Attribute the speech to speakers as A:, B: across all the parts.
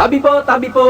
A: Tabi po, tabi po.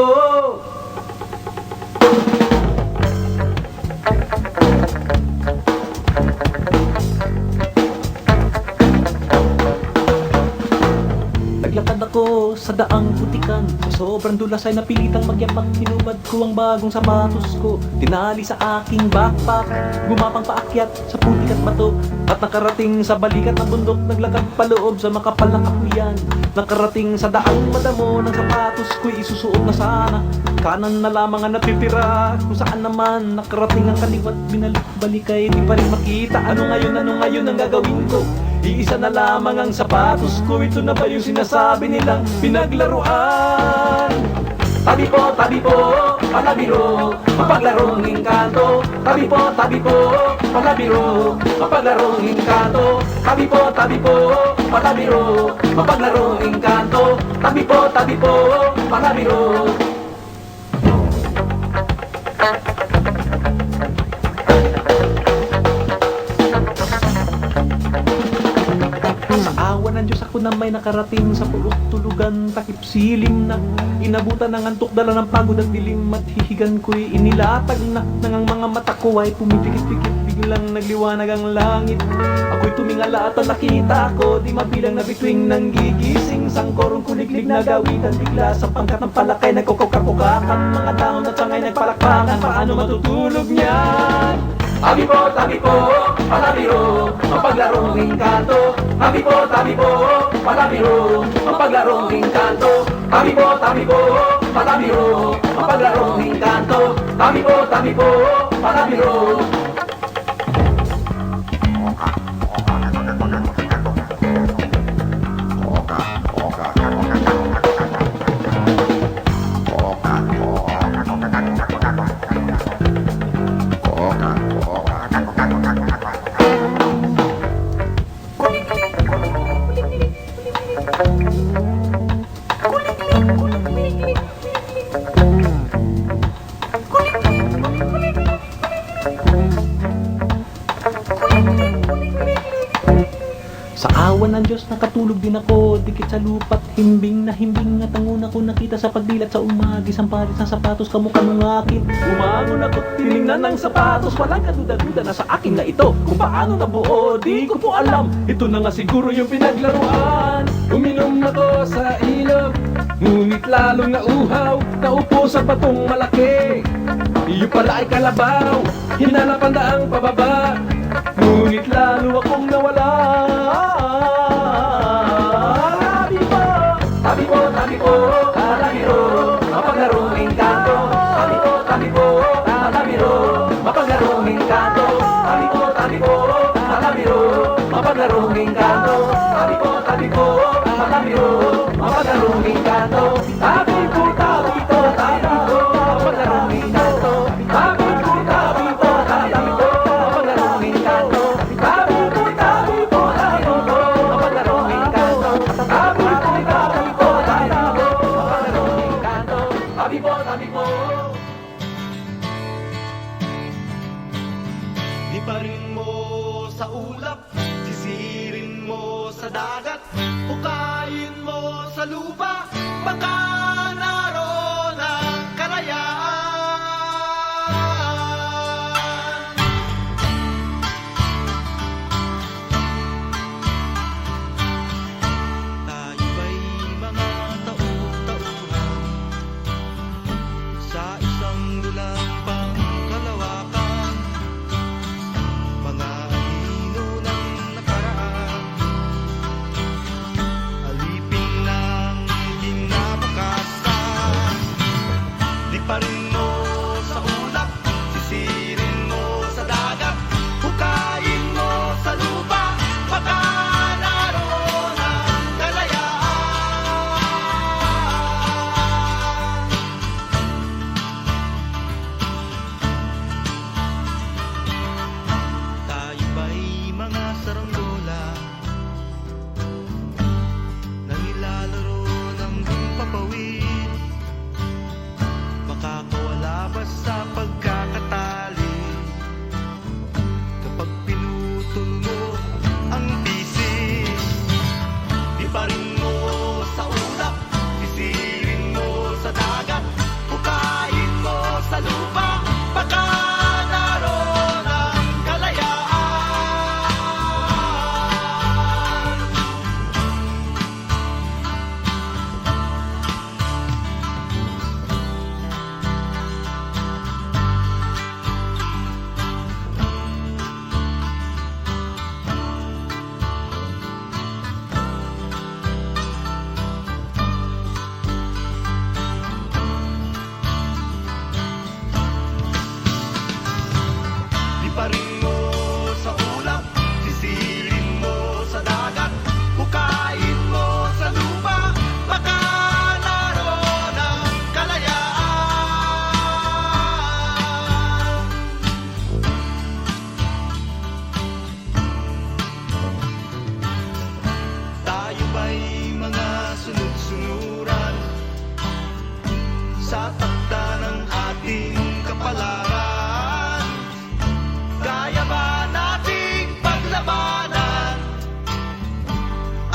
A: Naglakad ako sa daang putikan, sa sobrang dulas ay napilitang magyapak. Hinubad ko ang bagong sapatos ko, tinali sa aking backpack. Gumapang paakyat sa putik at bato, at nakarating sa balikat ng bundok. Naglakad paloob sa makapal na kahuyan, nakarating sa daang madamo ng sapatos ko'y isusuot na sana. Kanan na lamang ang natitira, kung saan naman nakarating ang kaliwat. Binalik-balik ay di pa rin makita. Ano ngayon ang gagawin ko? Iisa na lamang ang sapatos ko. Ito na ba yung sinasabi nilang pinaglaruan? Tabi po, palabiro, mapaglarong engkanto. Tabi po, palabiro, mapaglarong engkanto. Tabi po, palabiro, mapaglarong engkanto. Tabi po, palabiro. Sa awa ng Diyos ako na may nakarating sa pulot tulugan, takip silim na inabutan ng antok, dala ng pagod at dilim. At hihigan ko'y inilatag na nang ang mga mata ko ay pumipikit-pikit. Biglang nagliwanag ang langit, ako'y tumingala at ang nakita ko di mabilang na bituing nang gigising. Sangkorong kuliglig na gawitan, bigla sa pangkat ng palakay nagkukukakukakan. Mga dahon at sangay nagpalakpakan, paano matutulog niyan? Tabi po, palabiro, mapaglarong engkanto. Tabi po, palabiro, mapaglarong engkanto. Tabi po, palabiro, mapaglarong engkanto. Tabi po, palabiro. Sa awa ng Diyos nakatulog din ako, dikit sa lupa't himbing na himbing. At ang una ko nakita sa pagdilat sa umagi, sampalit ng sapatos kamukha ng akin. Umangon ako, tinignan ng sapatos, walang kaduda-duda na sa akin na ito. Kung paano nabuo, di ko po alam. Ito na nga siguro yung pinaglaruan. Uminom ako sa ilog, ngunit lalong nauhaw. Naupo sa batong malaki, iyo pala ay kalabaw. Hinanap ang daang pababa, ngunit lalo akong nawala. Tabi po, palabiro, mapaglarong engkanto. Tabi po, palabiro, mapaglarong engkanto. Tabi po, palabiro, mapaglarong engkanto. Tabi po, palabiro, mapaglarong engkanto. Tabi po, mapaglarong engkanto. Tabi po, mapaglarong engkanto. Tabi po, mapaglarong engkanto. Tabi po.
B: Iparin mo sa ulap, sisirin mo sa dagat, hukayin mo sa lupa, baka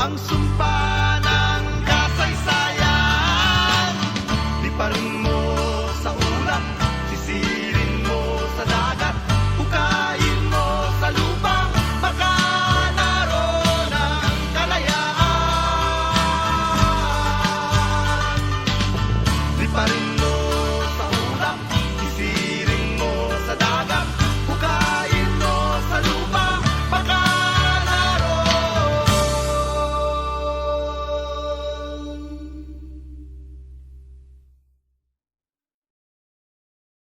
B: ang sumpa